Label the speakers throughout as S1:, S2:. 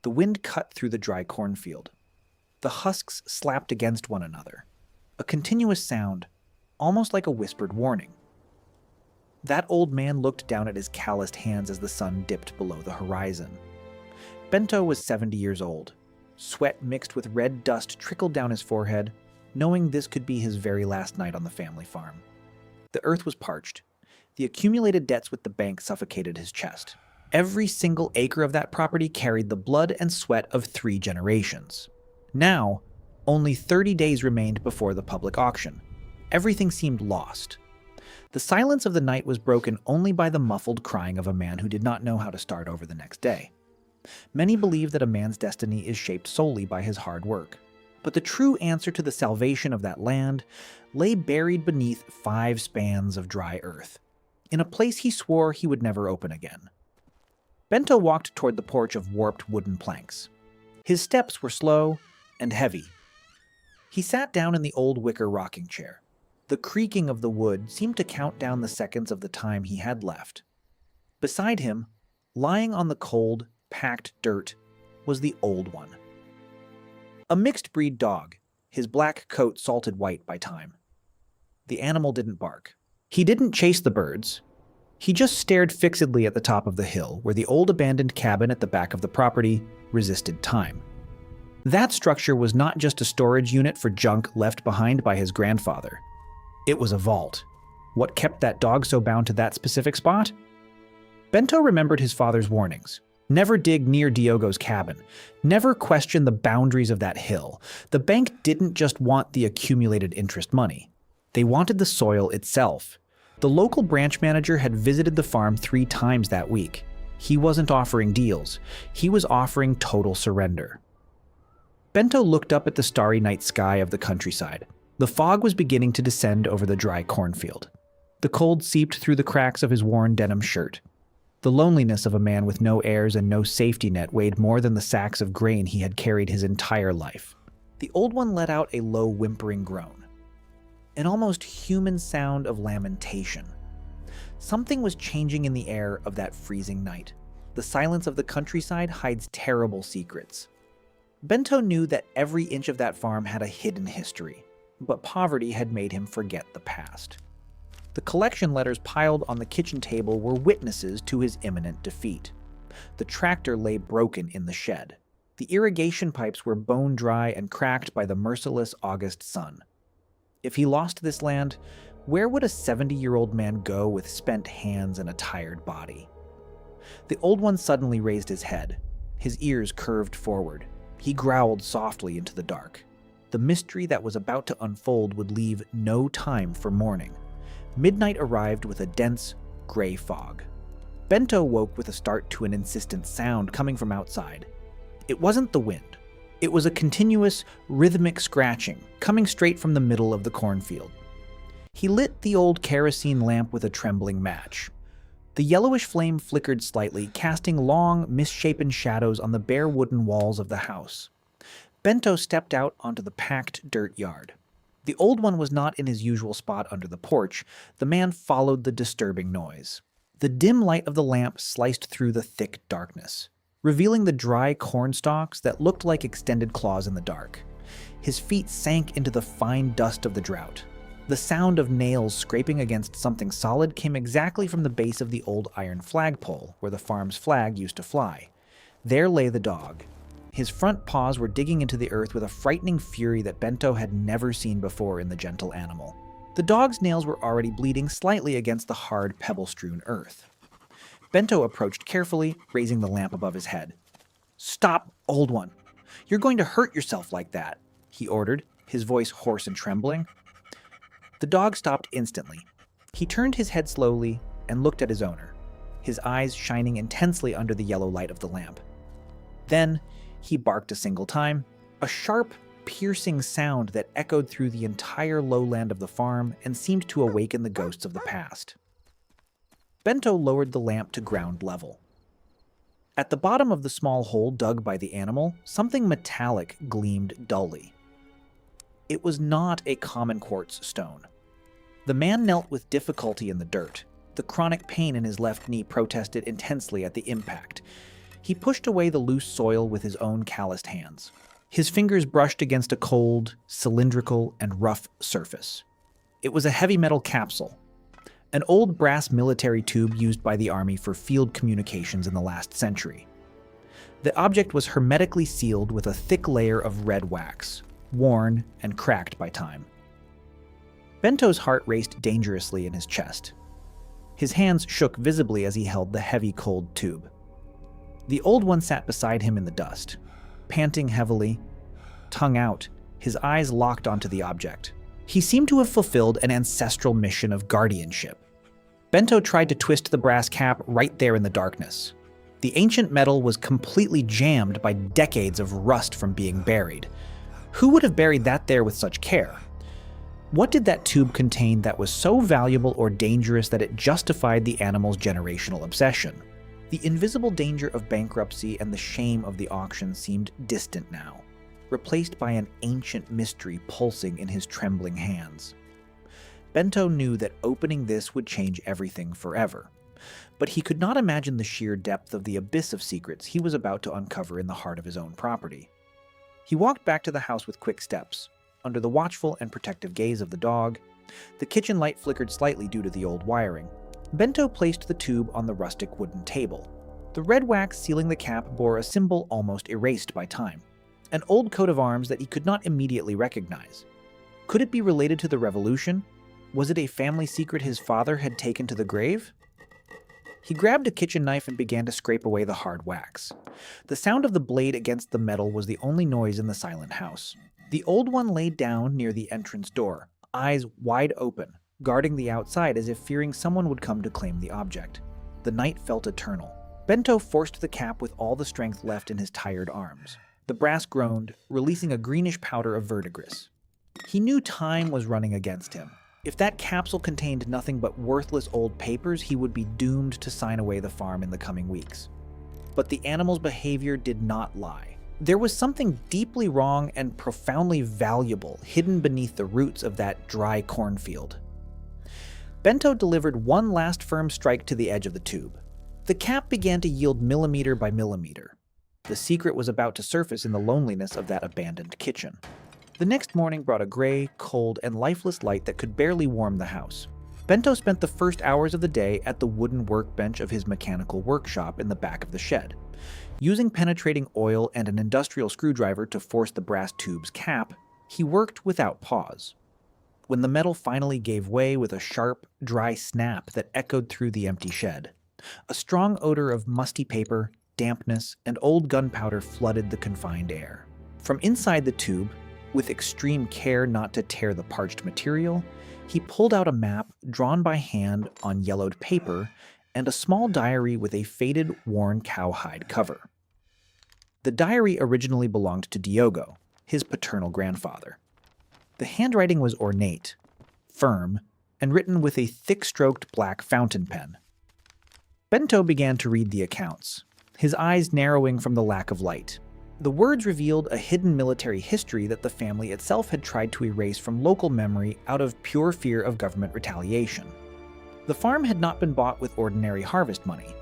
S1: The wind cut through the dry cornfield. The husks slapped against one another. A continuous sound, almost like a whispered warning. That old man looked down at his calloused hands as the sun dipped below the horizon. Bento was 70 years old. Sweat mixed with red dust trickled down his forehead, knowing this could be his very last night on the family farm. The earth was parched. The accumulated debts with the bank suffocated his chest. Every single acre of that property carried the blood and sweat of 3 generations. Now, only 30 days remained before the public auction. Everything seemed lost. The silence of the night was broken only by the muffled crying of a man who did not know how to start over the next day. Many believe that a man's destiny is shaped solely by his hard work. But the true answer to the salvation of that land lay buried beneath 5 spans of dry earth, in a place he swore he would never open again. Bento walked toward the porch of warped wooden planks. His steps were slow and heavy. He sat down in the old wicker rocking chair. The creaking of the wood seemed to count down the seconds of the time he had left. Beside him, lying on the cold, packed dirt, was the Old One. A mixed-breed dog, his black coat salted white by time. The animal didn't bark. He didn't chase the birds. He just stared fixedly at the top of the hill where the old abandoned cabin at the back of the property resisted time. That structure was not just a storage unit for junk left behind by his grandfather. It was a vault. What kept that dog so bound to that specific spot? Bento remembered his father's warnings. Never dig near Diogo's cabin. Never question the boundaries of that hill. The bank didn't just want the accumulated interest money. They wanted the soil itself. The local branch manager had visited the farm 3 times that week. He wasn't offering deals. He was offering total surrender. Bento looked up at the starry night sky of the countryside. The fog was beginning to descend over the dry cornfield. The cold seeped through the cracks of his worn denim shirt. The loneliness of a man with no heirs and no safety net weighed more than the sacks of grain he had carried his entire life. The Old One let out a low whimpering groan. An almost human sound of lamentation. Something was changing in the air of that freezing night. The silence of the countryside hides terrible secrets. Bento knew that every inch of that farm had a hidden history, but poverty had made him forget the past. The collection letters piled on the kitchen table were witnesses to his imminent defeat. The tractor lay broken in the shed. The irrigation pipes were bone dry and cracked by the merciless August sun. If he lost this land, where would a 70-year-old man go with spent hands and a tired body? The Old One suddenly raised his head. His ears curved forward. He growled softly into the dark. The mystery that was about to unfold would leave no time for mourning. Midnight arrived with a dense, gray fog. Bento woke with a start to an insistent sound coming from outside. It wasn't the wind. It was a continuous, rhythmic scratching coming straight from the middle of the cornfield. He lit the old kerosene lamp with a trembling match. The yellowish flame flickered slightly, casting long, misshapen shadows on the bare wooden walls of the house. Bento stepped out onto the packed dirt yard. The Old One was not in his usual spot under the porch. The man followed the disturbing noise. The dim light of the lamp sliced through the thick darkness, revealing the dry corn stalks that looked like extended claws in the dark. His feet sank into the fine dust of the drought. The sound of nails scraping against something solid came exactly from the base of the old iron flagpole where the farm's flag used to fly. There lay the dog. His front paws were digging into the earth with a frightening fury that Bento had never seen before in the gentle animal. The dog's nails were already bleeding slightly against the hard, pebble-strewn earth. Bento approached carefully, raising the lamp above his head. "Stop, Old One. You're going to hurt yourself like that," he ordered, his voice hoarse and trembling. The dog stopped instantly. He turned his head slowly and looked at his owner, his eyes shining intensely under the yellow light of the lamp. Then, he barked a single time, a sharp, piercing sound that echoed through the entire lowland of the farm and seemed to awaken the ghosts of the past. Bento lowered the lamp to ground level. At the bottom of the small hole dug by the animal, something metallic gleamed dully. It was not a common quartz stone. The man knelt with difficulty in the dirt. The chronic pain in his left knee protested intensely at the impact. He pushed away the loose soil with his own calloused hands. His fingers brushed against a cold, cylindrical, and rough surface. It was a heavy metal capsule, an old brass military tube used by the Army for field communications in the last century. The object was hermetically sealed with a thick layer of red wax, worn and cracked by time. Bento's heart raced dangerously in his chest. His hands shook visibly as he held the heavy, cold tube. The old one sat beside him in the dust, panting heavily, tongue out, his eyes locked onto the object. He seemed to have fulfilled an ancestral mission of guardianship. Bento tried to twist the brass cap right there in the darkness. The ancient metal was completely jammed by decades of rust from being buried. Who would have buried that there with such care? What did that tube contain that was so valuable or dangerous that it justified the animal's generational obsession? The invisible danger of bankruptcy and the shame of the auction seemed distant now, replaced by an ancient mystery pulsing in his trembling hands. Bento knew that opening this would change everything forever, but he could not imagine the sheer depth of the abyss of secrets he was about to uncover in the heart of his own property. He walked back to the house with quick steps, under the watchful and protective gaze of the dog. The kitchen light flickered slightly due to the old wiring. Bento placed the tube on the rustic wooden table. The red wax sealing the cap bore a symbol almost erased by time, an old coat of arms that he could not immediately recognize. Could it be related to the revolution? Was it a family secret his father had taken to the grave? He grabbed a kitchen knife and began to scrape away the hard wax. The sound of the blade against the metal was the only noise in the silent house. The old one lay down near the entrance door, eyes wide open, guarding the outside as if fearing someone would come to claim the object. The night felt eternal. Bento forced the cap with all the strength left in his tired arms. The brass groaned, releasing a greenish powder of verdigris. He knew time was running against him. If that capsule contained nothing but worthless old papers, he would be doomed to sign away the farm in the coming weeks. But the animal's behavior did not lie. There was something deeply wrong and profoundly valuable hidden beneath the roots of that dry cornfield. Bento delivered one last firm strike to the edge of the tube. The cap began to yield millimeter by millimeter. The secret was about to surface in the loneliness of that abandoned kitchen. The next morning brought a gray, cold, and lifeless light that could barely warm the house. Bento spent the first hours of the day at the wooden workbench of his mechanical workshop in the back of the shed. Using penetrating oil and an industrial screwdriver to force the brass tube's cap, he worked without pause. When the metal finally gave way with a sharp, dry snap that echoed through the empty shed, a strong odor of musty paper, dampness, and old gunpowder flooded the confined air. From inside the tube, with extreme care not to tear the parched material, he pulled out a map drawn by hand on yellowed paper and a small diary with a faded, worn cowhide cover. The diary originally belonged to Diogo, his paternal grandfather. The handwriting was ornate, firm, and written with a thick-stroked black fountain pen. Bento began to read the accounts, his eyes narrowing from the lack of light. The words revealed a hidden military history that the family itself had tried to erase from local memory out of pure fear of government retaliation. The farm had not been bought with ordinary harvest money.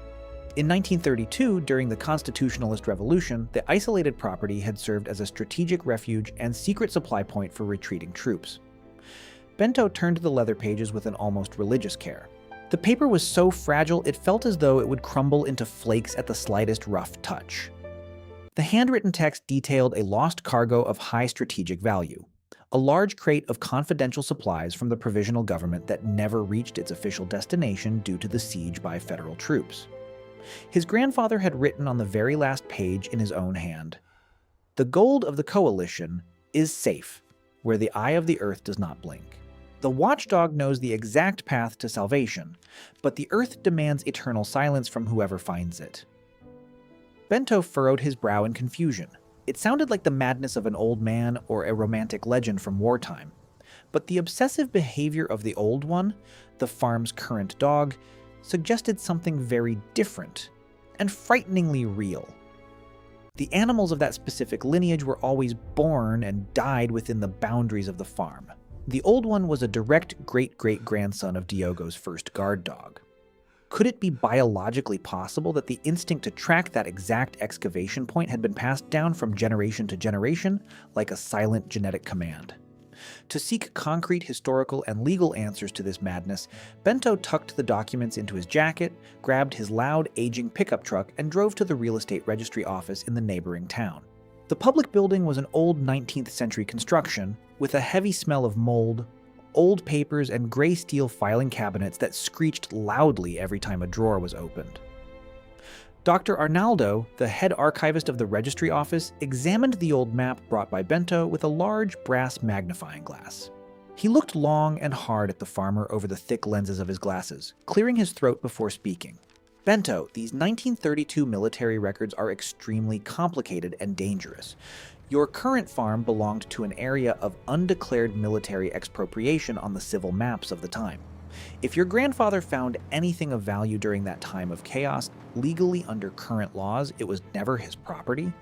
S1: In 1932, during the Constitutionalist Revolution, the isolated property had served as a strategic refuge and secret supply point for retreating troops. Bento turned to the leather pages with an almost religious care. The paper was so fragile it felt as though it would crumble into flakes at the slightest rough touch. The handwritten text detailed a lost cargo of high strategic value, a large crate of confidential supplies from the provisional government that never reached its official destination due to the siege by federal troops. His grandfather had written on the very last page in his own hand, "The gold of the coalition is safe, where the eye of the earth does not blink. The watchdog knows the exact path to salvation, but the earth demands eternal silence from whoever finds it." Bento furrowed his brow in confusion. It sounded like the madness of an old man or a romantic legend from wartime. But the obsessive behavior of the old one, the farm's current dog, suggested something very different and frighteningly real. The animals of that specific lineage were always born and died within the boundaries of the farm. The old one was a direct great-great-grandson of Diogo's first guard dog. Could it be biologically possible that the instinct to track that exact excavation point had been passed down from generation to generation like a silent genetic command? To seek concrete historical and legal answers to this madness, Bento tucked the documents into his jacket, grabbed his loud, aging pickup truck, and drove to the real estate registry office in the neighboring town. The public building was an old 19th century construction with a heavy smell of mold, old papers, and gray steel filing cabinets that screeched loudly every time a drawer was opened. Dr. Arnaldo, the head archivist of the registry office, examined the old map brought by Bento with a large brass magnifying glass. He looked long and hard at the farmer over the thick lenses of his glasses, clearing his throat before speaking. Bento, these 1932 military records are extremely complicated and dangerous. Your current farm belonged to an area of undeclared military expropriation on the civil maps of the time. If your grandfather found anything of value during that time of chaos, legally under current laws, it was never his property.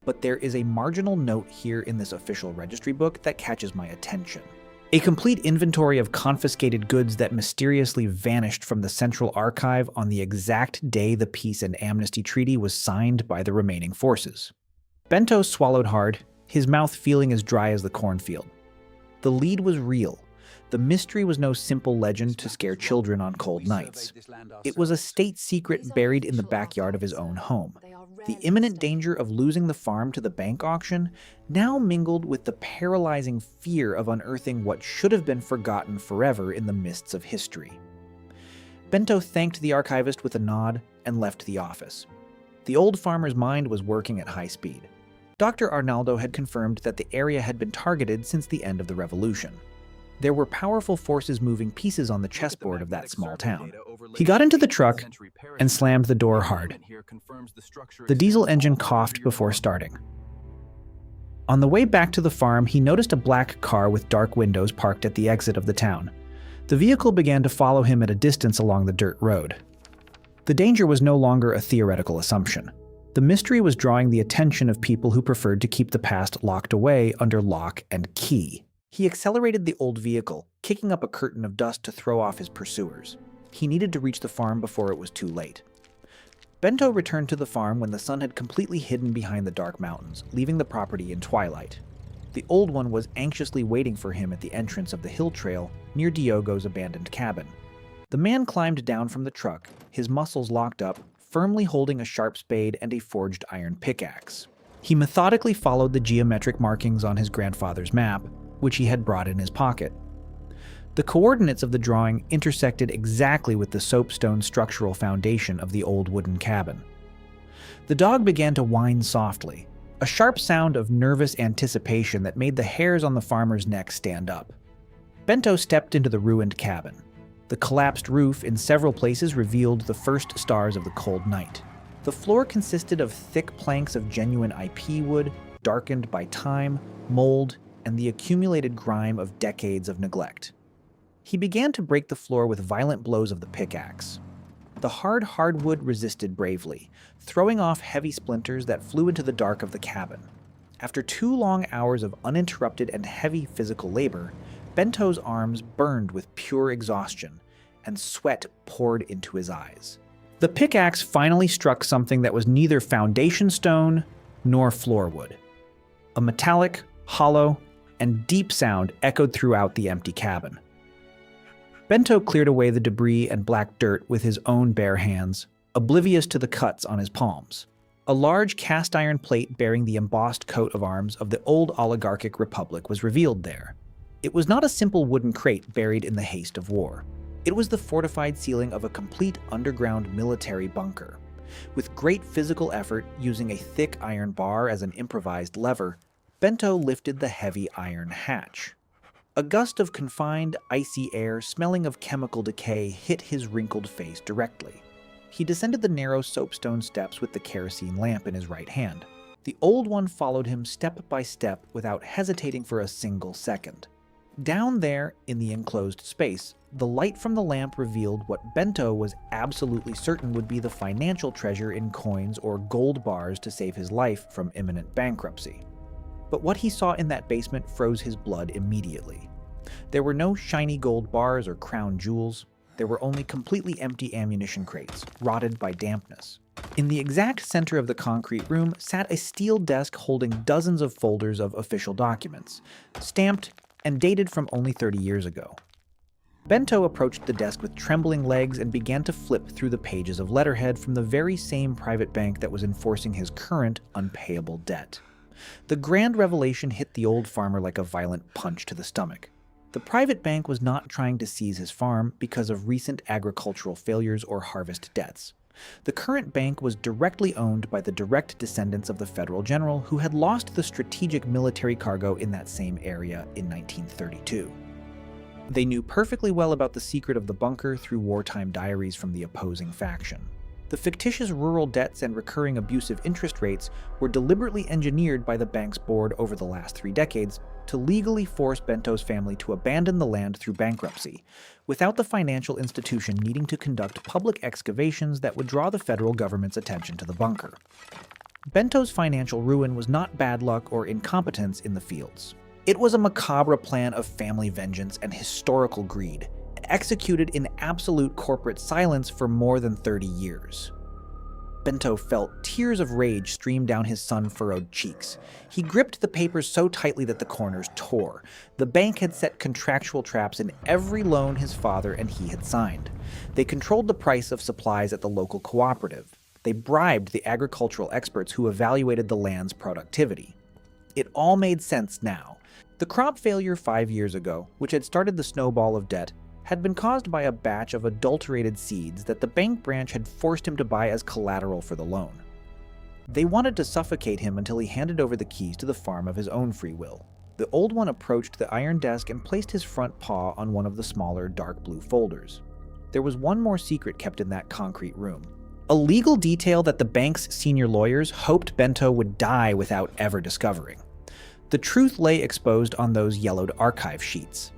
S1: But there is a marginal note here in this official registry book that catches my attention. A complete inventory of confiscated goods that mysteriously vanished from the Central Archive on the exact day the Peace and Amnesty Treaty was signed by the remaining forces. Bento swallowed hard, his mouth feeling as dry as the cornfield. The lead was real. The mystery was no simple legend to scare children on cold nights. It was a state secret buried in the backyard of his own home. The imminent danger of losing the farm to the bank auction now mingled with the paralyzing fear of unearthing what should have been forgotten forever in the mists of history. Bento thanked the archivist with a nod and left the office. The old farmer's mind was working at high speed. Dr. Arnaldo had confirmed that the area had been targeted since the end of the revolution. There were powerful forces moving pieces on the chessboard of that small town. He got into the truck and slammed the door hard. The diesel engine coughed before starting. On the way back to the farm, he noticed a black car with dark windows parked at the exit of the town. The vehicle began to follow him at a distance along the dirt road. The danger was no longer a theoretical assumption. The mystery was drawing the attention of people who preferred to keep the past locked away under lock and key. He accelerated the old vehicle, kicking up a curtain of dust to throw off his pursuers. He needed to reach the farm before it was too late. Bento returned to the farm when the sun had completely hidden behind the dark mountains, leaving the property in twilight. The old one was anxiously waiting for him at the entrance of the hill trail near Diogo's abandoned cabin. The man climbed down from the truck, his muscles locked up, firmly holding a sharp spade and a forged iron pickaxe. He methodically followed the geometric markings on his grandfather's map, which he had brought in his pocket. The coordinates of the drawing intersected exactly with the soapstone structural foundation of the old wooden cabin. The dog began to whine softly, a sharp sound of nervous anticipation that made the hairs on the farmer's neck stand up. Bento stepped into the ruined cabin. The collapsed roof in several places revealed the first stars of the cold night. The floor consisted of thick planks of genuine IP wood, darkened by time, mold, and the accumulated grime of decades of neglect. He began to break the floor with violent blows of the pickaxe. The hard hardwood resisted bravely, throwing off heavy splinters that flew into the dark of the cabin. After 2 long hours of uninterrupted and heavy physical labor, Bento's arms burned with pure exhaustion, and sweat poured into his eyes. The pickaxe finally struck something that was neither foundation stone nor floorwood. A metallic, hollow, and deep sound echoed throughout the empty cabin. Bento cleared away the debris and black dirt with his own bare hands, oblivious to the cuts on his palms. A large cast iron plate bearing the embossed coat of arms of the old oligarchic republic was revealed there. It was not a simple wooden crate buried in the haste of war. It was the fortified ceiling of a complete underground military bunker. With great physical effort, using a thick iron bar as an improvised lever, Bento lifted the heavy iron hatch. A gust of confined, icy air smelling of chemical decay hit his wrinkled face directly. He descended the narrow soapstone steps with the kerosene lamp in his right hand. The old one followed him step by step without hesitating for a single second. Down there, in the enclosed space, the light from the lamp revealed what Bento was absolutely certain would be the financial treasure in coins or gold bars to save his life from imminent bankruptcy. But what he saw in that basement froze his blood immediately. There were no shiny gold bars or crown jewels. There were only completely empty ammunition crates, rotted by dampness. In the exact center of the concrete room sat a steel desk holding dozens of folders of official documents, stamped and dated from only 30 years ago. Bento approached the desk with trembling legs and began to flip through the pages of letterhead from the very same private bank that was enforcing his current unpayable debt. The grand revelation hit the old farmer like a violent punch to the stomach. The private bank was not trying to seize his farm because of recent agricultural failures or harvest debts. The current bank was directly owned by the direct descendants of the federal general who had lost the strategic military cargo in that same area in 1932. They knew perfectly well about the secret of the bunker through wartime diaries from the opposing faction. The fictitious rural debts and recurring abusive interest rates were deliberately engineered by the bank's board over the last 3 decades to legally force Bento's family to abandon the land through bankruptcy, without the financial institution needing to conduct public excavations that would draw the federal government's attention to the bunker. Bento's financial ruin was not bad luck or incompetence in the fields. It was a macabre plan of family vengeance and historical greed, executed in absolute corporate silence for more than 30 years. Bento felt tears of rage stream down his sun-furrowed cheeks. He gripped the papers so tightly that the corners tore. The bank had set contractual traps in every loan his father and he had signed. They controlled the price of supplies at the local cooperative. They bribed the agricultural experts who evaluated the land's productivity. It all made sense now. The crop failure 5 years ago, which had started the snowball of debt, had been caused by a batch of adulterated seeds that the bank branch had forced him to buy as collateral for the loan. They wanted to suffocate him until he handed over the keys to the farm of his own free will. The old one approached the iron desk and placed his front paw on one of the smaller dark blue folders. There was one more secret kept in that concrete room. A legal detail that the bank's senior lawyers hoped Bento would die without ever discovering. The truth lay exposed on those yellowed archive sheets.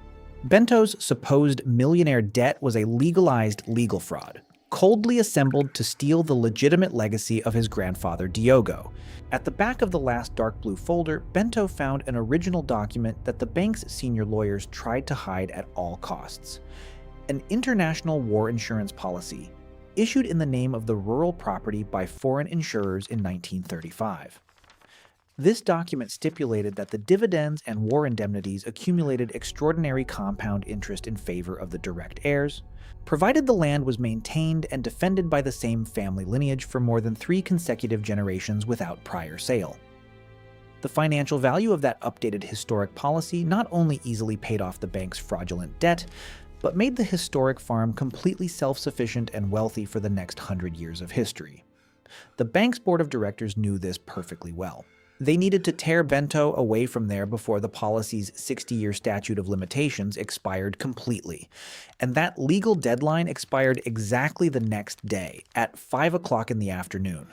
S1: Bento's supposed millionaire debt was a legalized legal fraud, coldly assembled to steal the legitimate legacy of his grandfather Diogo. At the back of the last dark blue folder, Bento found an original document that the bank's senior lawyers tried to hide at all costs. An international war insurance policy, issued in the name of the rural property by foreign insurers in 1935. This document stipulated that the dividends and war indemnities accumulated extraordinary compound interest in favor of the direct heirs, provided the land was maintained and defended by the same family lineage for more than 3 consecutive generations without prior sale. The financial value of that updated historic policy not only easily paid off the bank's fraudulent debt, but made the historic farm completely self-sufficient and wealthy for the next 100 years of history. The bank's board of directors knew this perfectly well. They needed to tear Bento away from there before the policy's 60-year statute of limitations expired completely. And that legal deadline expired exactly the next day, at 5 o'clock in the afternoon.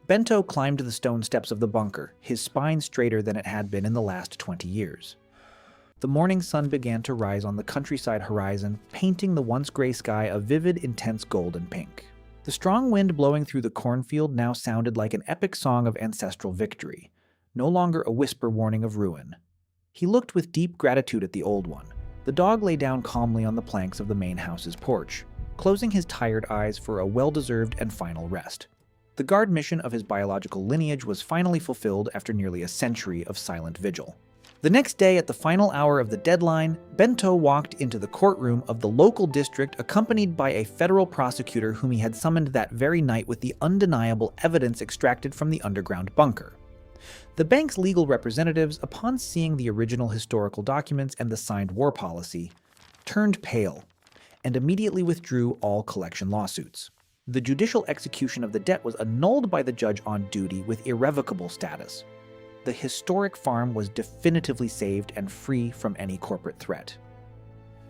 S1: Bento climbed the stone steps of the bunker, his spine straighter than it had been in the last 20 years. The morning sun began to rise on the countryside horizon, painting the once gray sky a vivid, intense gold and pink. The strong wind blowing through the cornfield now sounded like an epic song of ancestral victory, no longer a whisper warning of ruin. He looked with deep gratitude at the old one. The dog lay down calmly on the planks of the main house's porch, closing his tired eyes for a well-deserved and final rest. The guard mission of his biological lineage was finally fulfilled after nearly a century of silent vigil. The next day, at the final hour of the deadline, Bento walked into the courtroom of the local district accompanied by a federal prosecutor whom he had summoned that very night with the undeniable evidence extracted from the underground bunker. The bank's legal representatives, upon seeing the original historical documents and the signed war policy, turned pale and immediately withdrew all collection lawsuits. The judicial execution of the debt was annulled by the judge on duty with irrevocable status. The historic farm was definitively saved and free from any corporate threat.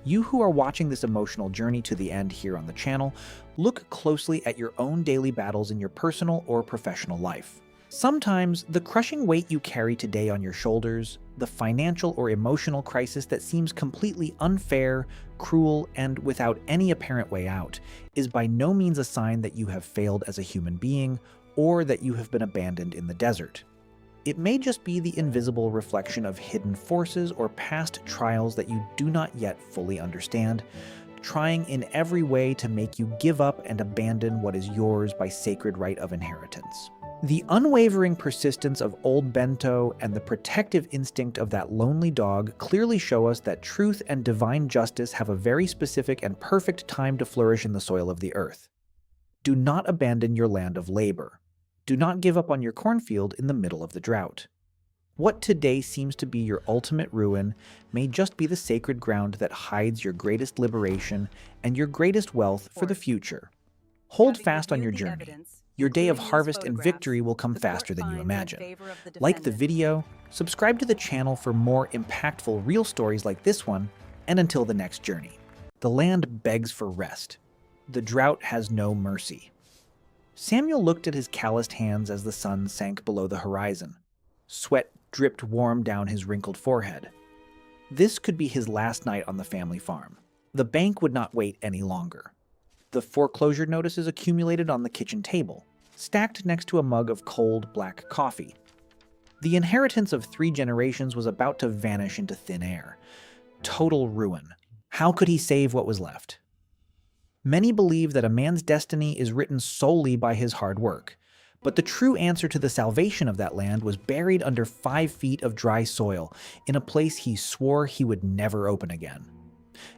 S1: You who are watching this emotional journey to the end here on the channel, look closely at your own daily battles in your personal or professional life. Sometimes, the crushing weight you carry today on your shoulders, the financial or emotional crisis that seems completely unfair, cruel, and without any apparent way out, is by no means a sign that you have failed as a human being or that you have been abandoned in the desert. It may just be the invisible reflection of hidden forces or past trials that you do not yet fully understand. trying in every way to make you give up and abandon what is yours by sacred right of inheritance. The unwavering persistence of old Bento and the protective instinct of that lonely dog clearly show us that truth and divine justice have a very specific and perfect time to flourish in the soil of the earth. Do not abandon your land of labor. Do not give up on your cornfield in the middle of the drought. What today seems to be your ultimate ruin may just be the sacred ground that hides your greatest liberation and your greatest wealth for the future. Hold fast on your journey. Your day of harvest and victory will come faster than you imagine. Like the video, subscribe to the channel for more impactful real stories like this one, and until the next journey. The land begs for rest. The drought has no mercy. Samuel looked at his calloused hands as the sun sank below the horizon. Sweat dripped warm down his wrinkled forehead. This could be his last night on the family farm. The bank would not wait any longer. The foreclosure notices accumulated on the kitchen table, stacked next to a mug of cold, black coffee. The inheritance of 3 generations was about to vanish into thin air. Total ruin. How could he save what was left? Many believe that a man's destiny is written solely by his hard work, but the true answer to the salvation of that land was buried under 5 feet of dry soil in a place he swore he would never open again.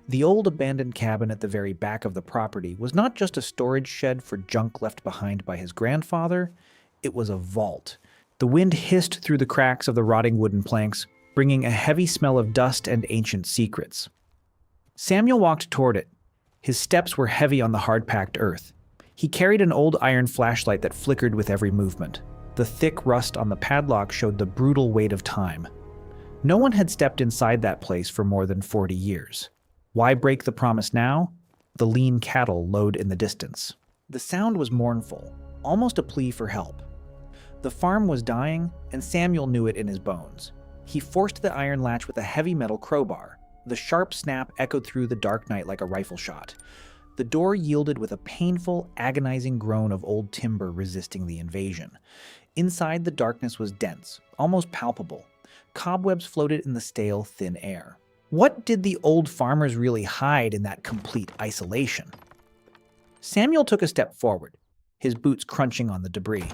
S1: The old abandoned cabin at the very back of the property was not just a storage shed for junk left behind by his grandfather, it was a vault. The wind hissed through the cracks of the rotting wooden planks, bringing a heavy smell of dust and ancient secrets. Samuel walked toward it. His steps were heavy on the hard-packed earth. He carried an old iron flashlight that flickered with every movement. The thick rust on the padlock showed the brutal weight of time. No one had stepped inside that place for more than 40 years. Why break the promise now? The lean cattle lowed in the distance. The sound was mournful, almost a plea for help. The farm was dying, and Samuel knew it in his bones. He forced the iron latch with a heavy metal crowbar. The sharp snap echoed through the dark night like a rifle shot. The door yielded with a painful, agonizing groan of old timber resisting the invasion. Inside, the darkness was dense, almost palpable. Cobwebs floated in the stale, thin air. What did the old farmers really hide in that complete isolation? Samuel took a step forward, his boots crunching on the debris.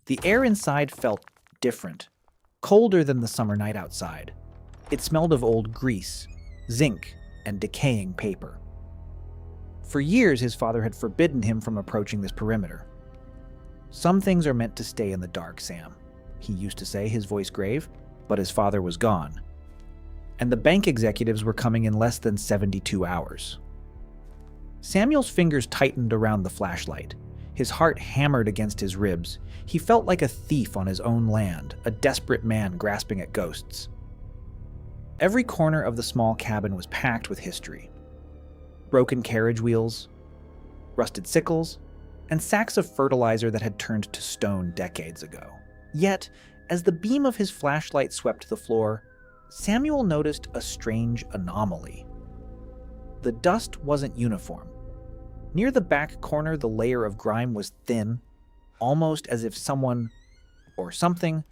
S1: The air inside felt different, colder than the summer night outside. It smelled of old grease, zinc, and decaying paper. For years, his father had forbidden him from approaching this perimeter. "Some things are meant to stay in the dark, Sam," he used to say, his voice grave, but his father was gone. And the bank executives were coming in less than 72 hours. Samuel's fingers tightened around the flashlight. His heart hammered against his ribs. He felt like a thief on his own land, a desperate man grasping at ghosts. Every corner of the small cabin was packed with history. Broken carriage wheels, rusted sickles, and sacks of fertilizer that had turned to stone decades ago. Yet, as the beam of his flashlight swept the floor, Samuel noticed a strange anomaly. The dust wasn't uniform. Near the back corner, the layer of grime was thin, almost as if someone, or something,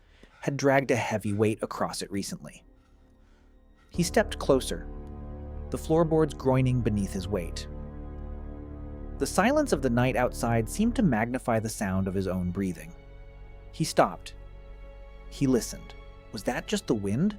S1: had dragged a heavy weight across it recently. He stepped closer, the floorboards groaning beneath his weight. The silence of the night outside seemed to magnify the sound of his own breathing. He stopped. He listened. Was that just the wind?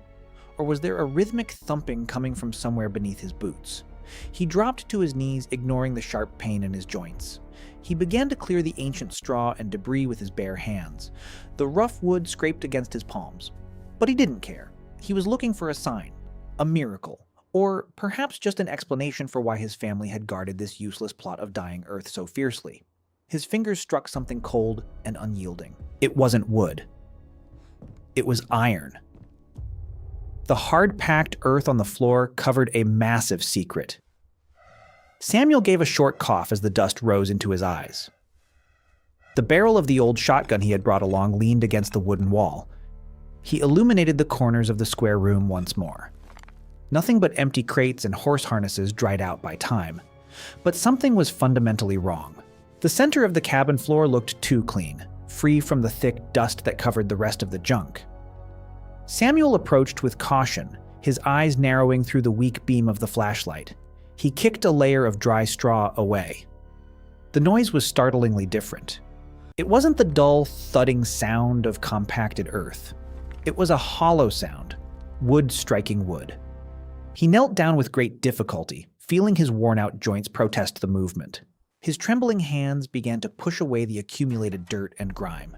S1: Or was there a rhythmic thumping coming from somewhere beneath his boots? He dropped to his knees, ignoring the sharp pain in his joints. He began to clear the ancient straw and debris with his bare hands. The rough wood scraped against his palms. But he didn't care. He was looking for a sign, a miracle, or perhaps just an explanation for why his family had guarded this useless plot of dying earth so fiercely. His fingers struck something cold and unyielding. It wasn't wood. It was iron. The hard-packed earth on the floor covered a massive secret. Samuel gave a short cough as the dust rose into his eyes. The barrel of the old shotgun he had brought along leaned against the wooden wall. He illuminated the corners of the square room once more. Nothing but empty crates and horse harnesses dried out by time. But something was fundamentally wrong. The center of the cabin floor looked too clean, free from the thick dust that covered the rest of the junk. Samuel approached with caution, his eyes narrowing through the weak beam of the flashlight. He kicked a layer of dry straw away. The noise was startlingly different. It wasn't the dull, thudding sound of compacted earth. It was a hollow sound, wood striking wood. He knelt down with great difficulty, feeling his worn-out joints protest the movement. His trembling hands began to push away the accumulated dirt and grime.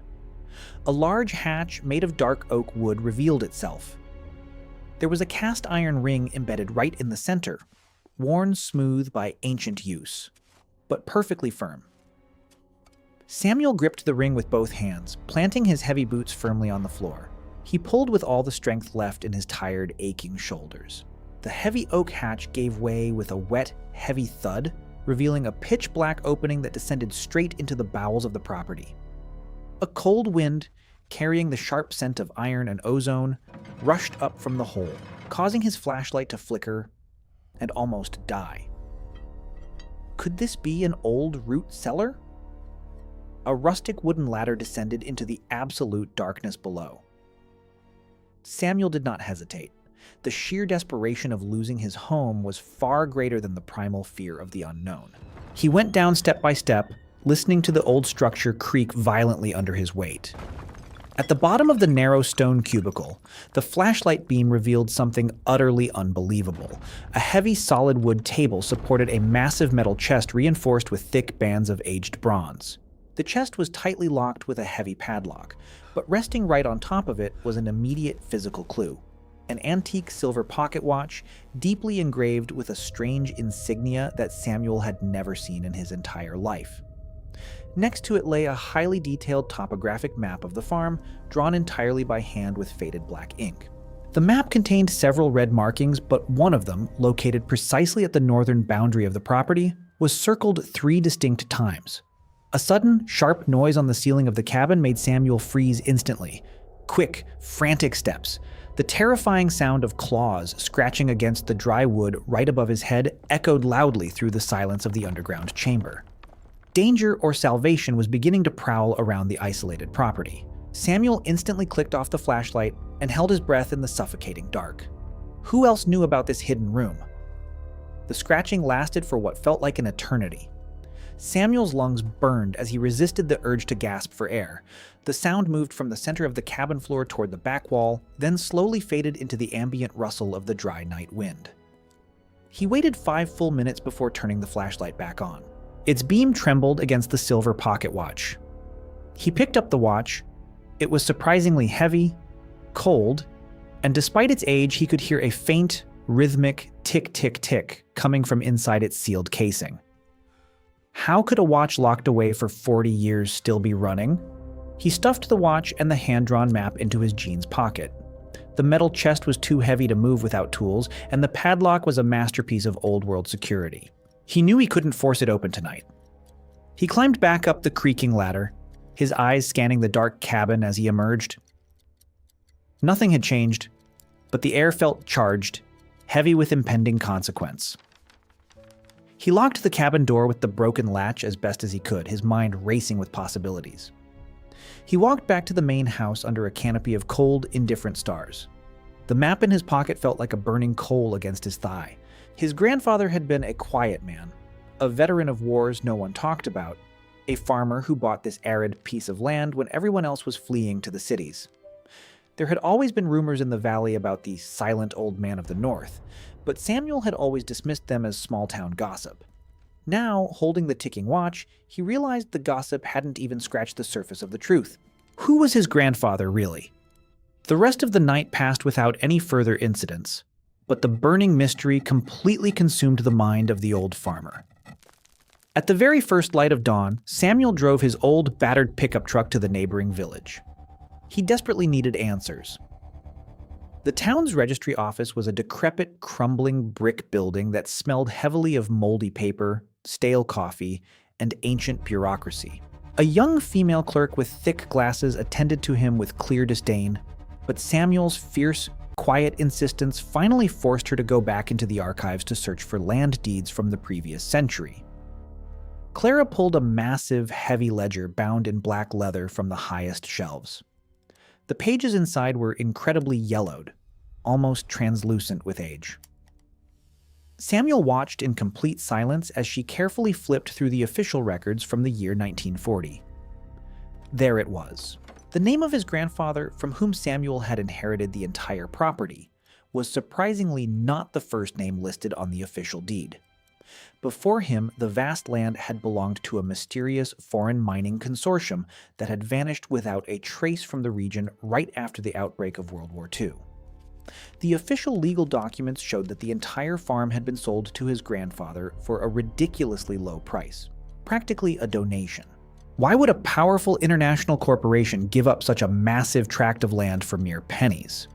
S1: A large hatch made of dark oak wood revealed itself. There was a cast iron ring embedded right in the center, worn smooth by ancient use, but perfectly firm. Samuel gripped the ring with both hands, planting his heavy boots firmly on the floor. He pulled with all the strength left in his tired, aching shoulders. The heavy oak hatch gave way with a wet, heavy thud, revealing a pitch-black opening that descended straight into the bowels of the property. A cold wind, carrying the sharp scent of iron and ozone, rushed up from the hole, causing his flashlight to flicker and almost die. Could this be an old root cellar? A rustic wooden ladder descended into the absolute darkness below. Samuel did not hesitate. The sheer desperation of losing his home was far greater than the primal fear of the unknown. He went down step by step, listening to the old structure creak violently under his weight. At the bottom of the narrow stone cubicle, the flashlight beam revealed something utterly unbelievable. A heavy solid wood table supported a massive metal chest reinforced with thick bands of aged bronze. The chest was tightly locked with a heavy padlock, but resting right on top of it was an immediate physical clue. An antique silver pocket watch, deeply engraved with a strange insignia that Samuel had never seen in his entire life. Next to it lay a highly detailed topographic map of the farm, drawn entirely by hand with faded black ink. The map contained several red markings, but one of them, located precisely at the northern boundary of the property, was circled 3 distinct times. A sudden, sharp noise on the ceiling of the cabin made Samuel freeze instantly. Quick, frantic steps. The terrifying sound of claws scratching against the dry wood right above his head echoed loudly through the silence of the underground chamber. Danger or salvation was beginning to prowl around the isolated property. Samuel instantly clicked off the flashlight and held his breath in the suffocating dark. Who else knew about this hidden room? The scratching lasted for what felt like an eternity. Samuel's lungs burned as he resisted the urge to gasp for air. The sound moved from the center of the cabin floor toward the back wall, then slowly faded into the ambient rustle of the dry night wind. He waited 5 full minutes before turning the flashlight back on. Its beam trembled against the silver pocket watch. He picked up the watch. It was surprisingly heavy, cold, and despite its age, he could hear a faint, rhythmic tick-tick-tick coming from inside its sealed casing. How could a watch locked away for 40 years still be running? He stuffed the watch and the hand-drawn map into his jeans pocket. The metal chest was too heavy to move without tools, and the padlock was a masterpiece of old-world security. He knew he couldn't force it open tonight. He climbed back up the creaking ladder, his eyes scanning the dark cabin as he emerged. Nothing had changed, but the air felt charged, heavy with impending consequence. He locked the cabin door with the broken latch as best as he could, his mind racing with possibilities. He walked back to the main house under a canopy of cold, indifferent stars. The map in his pocket felt like a burning coal against his thigh. His grandfather had been a quiet man, a veteran of wars no one talked about, a farmer who bought this arid piece of land when everyone else was fleeing to the cities. There had always been rumors in the valley about the silent old man of the north, but Samuel had always dismissed them as small-town gossip. Now, holding the ticking watch, he realized the gossip hadn't even scratched the surface of the truth. Who was his grandfather, really? The rest of the night passed without any further incidents, but the burning mystery completely consumed the mind of the old farmer. At the very first light of dawn, Samuel drove his old, battered pickup truck to the neighboring village. He desperately needed answers. The town's registry office was a decrepit, crumbling brick building that smelled heavily of moldy paper, stale coffee, and ancient bureaucracy. A young female clerk with thick glasses attended to him with clear disdain, but Samuel's fierce, quiet insistence finally forced her to go back into the archives to search for land deeds from the previous century. Clara pulled a massive, heavy ledger bound in black leather from the highest shelves. The pages inside were incredibly yellowed, almost translucent with age. Samuel watched in complete silence as she carefully flipped through the official records from the year 1940. There it was. The name of his grandfather, from whom Samuel had inherited the entire property, was surprisingly not the first name listed on the official deed. Before him, the vast land had belonged to a mysterious foreign mining consortium that had vanished without a trace from the region right after the outbreak of World War II. The official legal documents showed that the entire farm had been sold to his grandfather for a ridiculously low price, practically a donation. Why would a powerful international corporation give up such a massive tract of land for mere pennies?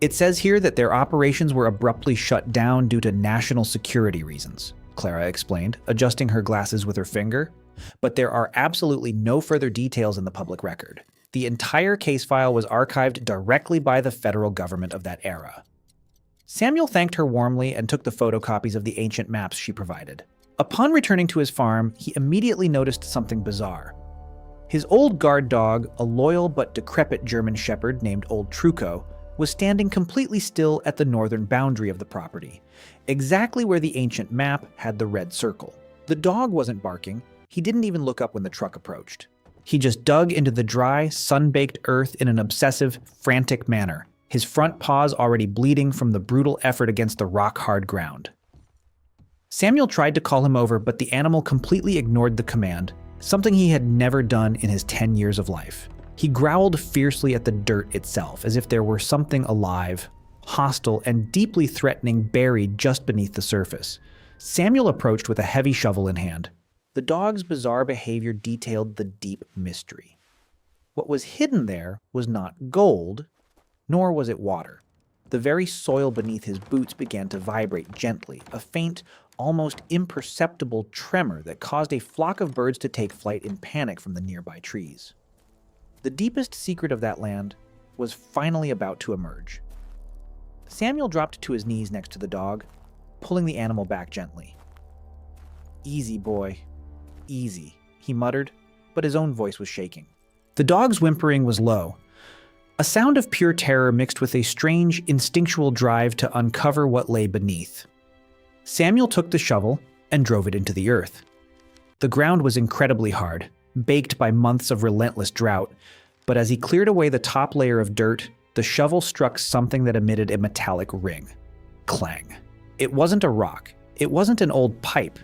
S1: It says here that their operations were abruptly shut down due to national security reasons, Clara explained, adjusting her glasses with her finger. But there are absolutely no further details in the public record. The entire case file was archived directly by the federal government of that era. Samuel thanked her warmly and took the photocopies of the ancient maps she provided. Upon returning to his farm, he immediately noticed something bizarre. His old guard dog, a loyal but decrepit German shepherd named Old Truco, was standing completely still at the northern boundary of the property, exactly where the ancient map had the red circle. The dog wasn't barking. He didn't even look up when the truck approached. He just dug into the dry, sun-baked earth in an obsessive, frantic manner, his front paws already bleeding from the brutal effort against the rock-hard ground. Samuel tried to call him over, but the animal completely ignored the command, something he had never done in his 10 years of life. He growled fiercely at the dirt itself, as if there were something alive, hostile, and deeply threatening buried just beneath the surface. Samuel approached with a heavy shovel in hand. The dog's bizarre behavior detailed the deep mystery. What was hidden there was not gold, nor was it water. The very soil beneath his boots began to vibrate gently, a faint, almost imperceptible tremor that caused a flock of birds to take flight in panic from the nearby trees. The deepest secret of that land was finally about to emerge. Samuel dropped to his knees next to the dog, pulling the animal back gently. "Easy, boy. Easy," he muttered, but his own voice was shaking. The dog's whimpering was low, a sound of pure terror mixed with a strange, instinctual drive to uncover what lay beneath. Samuel took the shovel and drove it into the earth. The ground was incredibly hard, baked by months of relentless drought, but as he cleared away the top layer of dirt, the shovel struck something that emitted a metallic ring. Clang. It wasn't a rock. It wasn't an old pipe.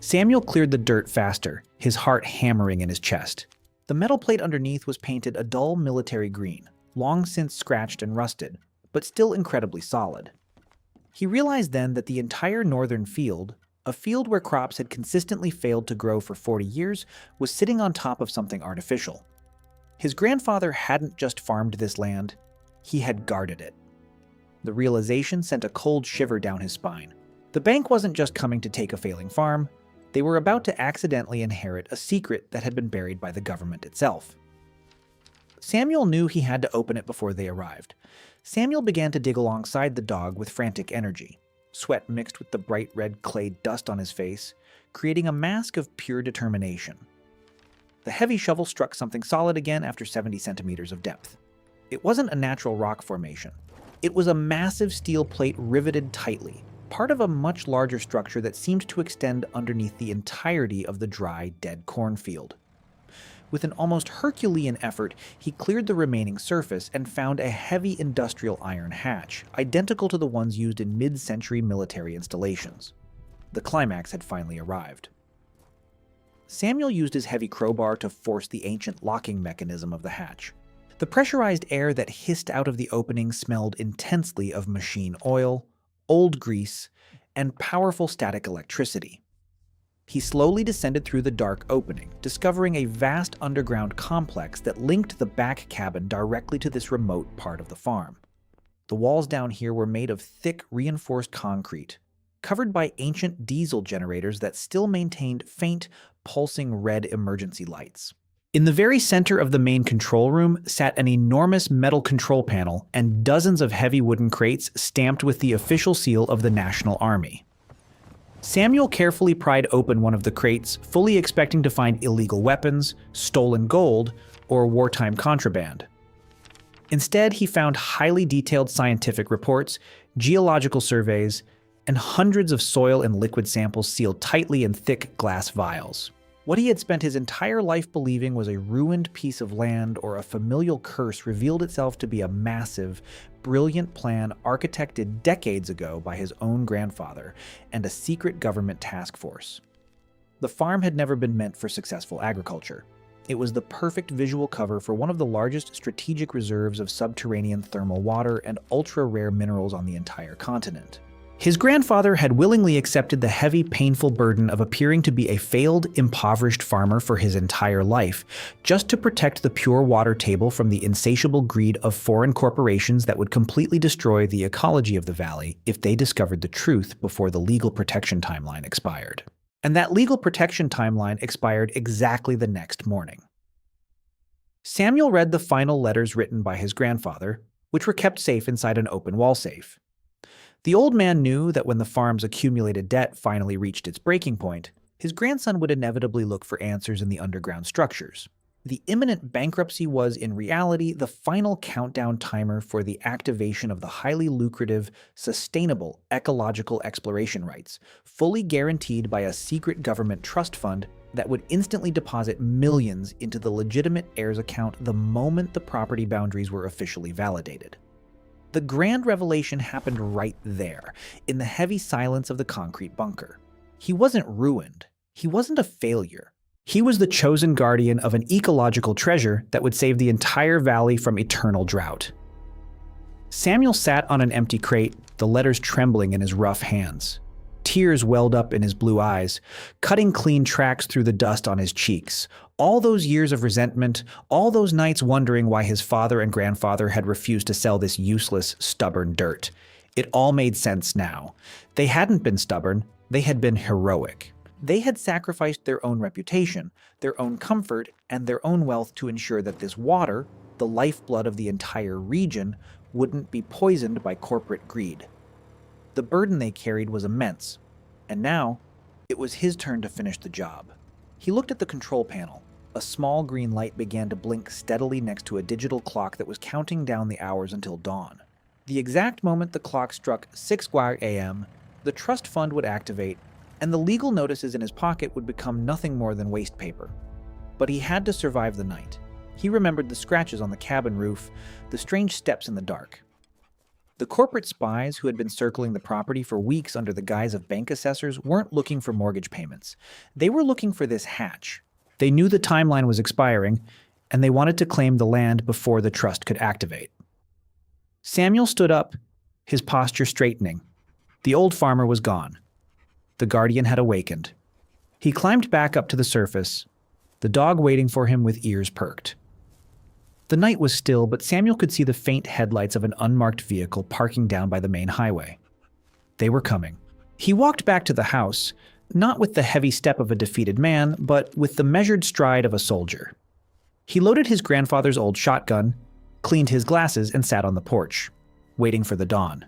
S1: Samuel cleared the dirt faster, his heart hammering in his chest. The metal plate underneath was painted a dull military green, long since scratched and rusted, but still incredibly solid. He realized then that the entire northern field, a field where crops had consistently failed to grow for 40 years, was sitting on top of something artificial. His grandfather hadn't just farmed this land, he had guarded it. The realization sent a cold shiver down his spine. The bank wasn't just coming to take a failing farm, they were about to accidentally inherit a secret that had been buried by the government itself. Samuel knew he had to open it before they arrived. Samuel began to dig alongside the dog with frantic energy. Sweat mixed with the bright red clay dust on his face, creating a mask of pure determination. The heavy shovel struck something solid again after 70 centimeters of depth. It wasn't a natural rock formation. It was a massive steel plate riveted tightly, part of a much larger structure that seemed to extend underneath the entirety of the dry, dead cornfield. With an almost Herculean effort, he cleared the remaining surface and found a heavy industrial iron hatch, identical to the ones used in mid-century military installations. The climax had finally arrived. Samuel used his heavy crowbar to force the ancient locking mechanism of the hatch. The pressurized air that hissed out of the opening smelled intensely of machine oil, old grease, and powerful static electricity. He slowly descended through the dark opening, discovering a vast underground complex that linked the back cabin directly to this remote part of the farm. The walls down here were made of thick, reinforced concrete, covered by ancient diesel generators that still maintained faint, pulsing red emergency lights. In the very center of the main control room sat an enormous metal control panel and dozens of heavy wooden crates stamped with the official seal of the National Army. Samuel carefully pried open one of the crates, fully expecting to find illegal weapons, stolen gold, or wartime contraband. Instead, he found highly detailed scientific reports, geological surveys, and hundreds of soil and liquid samples sealed tightly in thick glass vials. What he had spent his entire life believing was a ruined piece of land or a familial curse revealed itself to be a massive, brilliant plan architected decades ago by his own grandfather and a secret government task force. The farm had never been meant for successful agriculture. It was the perfect visual cover for one of the largest strategic reserves of subterranean thermal water and ultra-rare minerals on the entire continent. His grandfather had willingly accepted the heavy, painful burden of appearing to be a failed, impoverished farmer for his entire life, just to protect the pure water table from the insatiable greed of foreign corporations that would completely destroy the ecology of the valley if they discovered the truth before the legal protection timeline expired. And that legal protection timeline expired exactly the next morning. Samuel read the final letters written by his grandfather, which were kept safe inside an open wall safe. The old man knew that when the farm's accumulated debt finally reached its breaking point, his grandson would inevitably look for answers in the underground structures. The imminent bankruptcy was, in reality, the final countdown timer for the activation of the highly lucrative, sustainable ecological exploration rights, fully guaranteed by a secret government trust fund that would instantly deposit millions into the legitimate heir's account the moment the property boundaries were officially validated. The grand revelation happened right there, in the heavy silence of the concrete bunker. He wasn't ruined. He wasn't a failure. He was the chosen guardian of an ecological treasure that would save the entire valley from eternal drought. Samuel sat on an empty crate, the letters trembling in his rough hands. Tears welled up in his blue eyes, cutting clean tracks through the dust on his cheeks. All those years of resentment, all those nights wondering why his father and grandfather had refused to sell this useless, stubborn dirt. It all made sense now. They hadn't been stubborn, they had been heroic. They had sacrificed their own reputation, their own comfort, and their own wealth to ensure that this water, the lifeblood of the entire region, wouldn't be poisoned by corporate greed. The burden they carried was immense, and now it was his turn to finish the job. He looked at the control panel. A small green light began to blink steadily next to a digital clock that was counting down the hours until dawn. The exact moment the clock struck 6 a.m., the trust fund would activate, and the legal notices in his pocket would become nothing more than waste paper. But he had to survive the night. He remembered the scratches on the cabin roof, the strange steps in the dark. The corporate spies who had been circling the property for weeks under the guise of bank assessors weren't looking for mortgage payments. They were looking for this hatch. They knew the timeline was expiring, and they wanted to claim the land before the trust could activate. Samuel stood up, his posture straightening. The old farmer was gone. The guardian had awakened. He climbed back up to the surface, the dog waiting for him with ears perked. The night was still, but Samuel could see the faint headlights of an unmarked vehicle parking down by the main highway. They were coming. He walked back to the house, not with the heavy step of a defeated man, but with the measured stride of a soldier. He loaded his grandfather's old shotgun, cleaned his glasses, and sat on the porch, waiting for the dawn.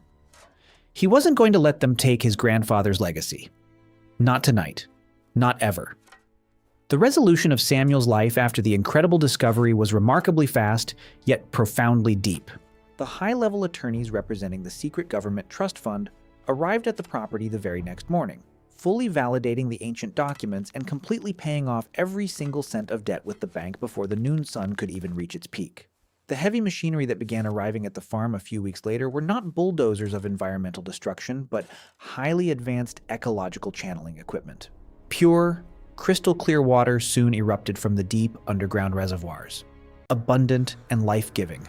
S1: He wasn't going to let them take his grandfather's legacy. Not tonight. Not ever. The resolution of Samuel's life after the incredible discovery was remarkably fast, yet profoundly deep. The high-level attorneys representing the secret government trust fund arrived at the property the very next morning, fully validating the ancient documents and completely paying off every single cent of debt with the bank before the noon sun could even reach its peak. The heavy machinery that began arriving at the farm a few weeks later were not bulldozers of environmental destruction, but highly advanced ecological channeling equipment. Pure, crystal clear water soon erupted from the deep underground reservoirs, abundant and life-giving,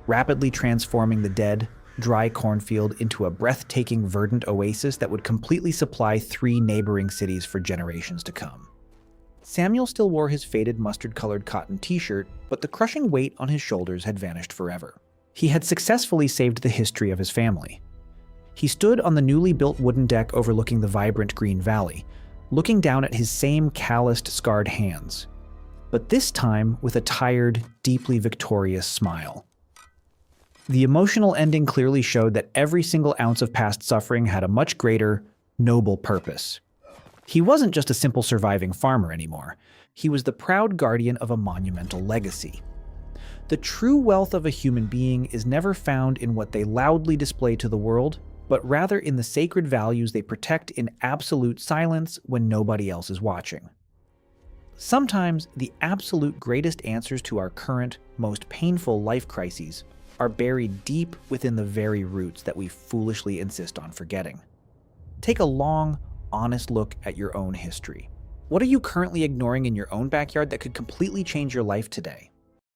S1: rapidly transforming the dead, dry cornfield into a breathtaking verdant oasis that would completely supply 3 neighboring cities for generations to come. Samuel still wore his faded mustard-colored cotton t-shirt, but the crushing weight on his shoulders had vanished forever. He had successfully saved the history of his family. He stood on the newly built wooden deck overlooking the vibrant green valley, looking down at his same calloused, scarred hands, but this time with a tired, deeply victorious smile. The emotional ending clearly showed that every single ounce of past suffering had a much greater, noble purpose. He wasn't just a simple surviving farmer anymore. He was the proud guardian of a monumental legacy. The true wealth of a human being is never found in what they loudly display to the world, but rather in the sacred values they protect in absolute silence when nobody else is watching. Sometimes the absolute greatest answers to our current, most painful life crises are buried deep within the very roots that we foolishly insist on forgetting. Take a long, honest look at your own history. What are you currently ignoring in your own backyard that could completely change your life today?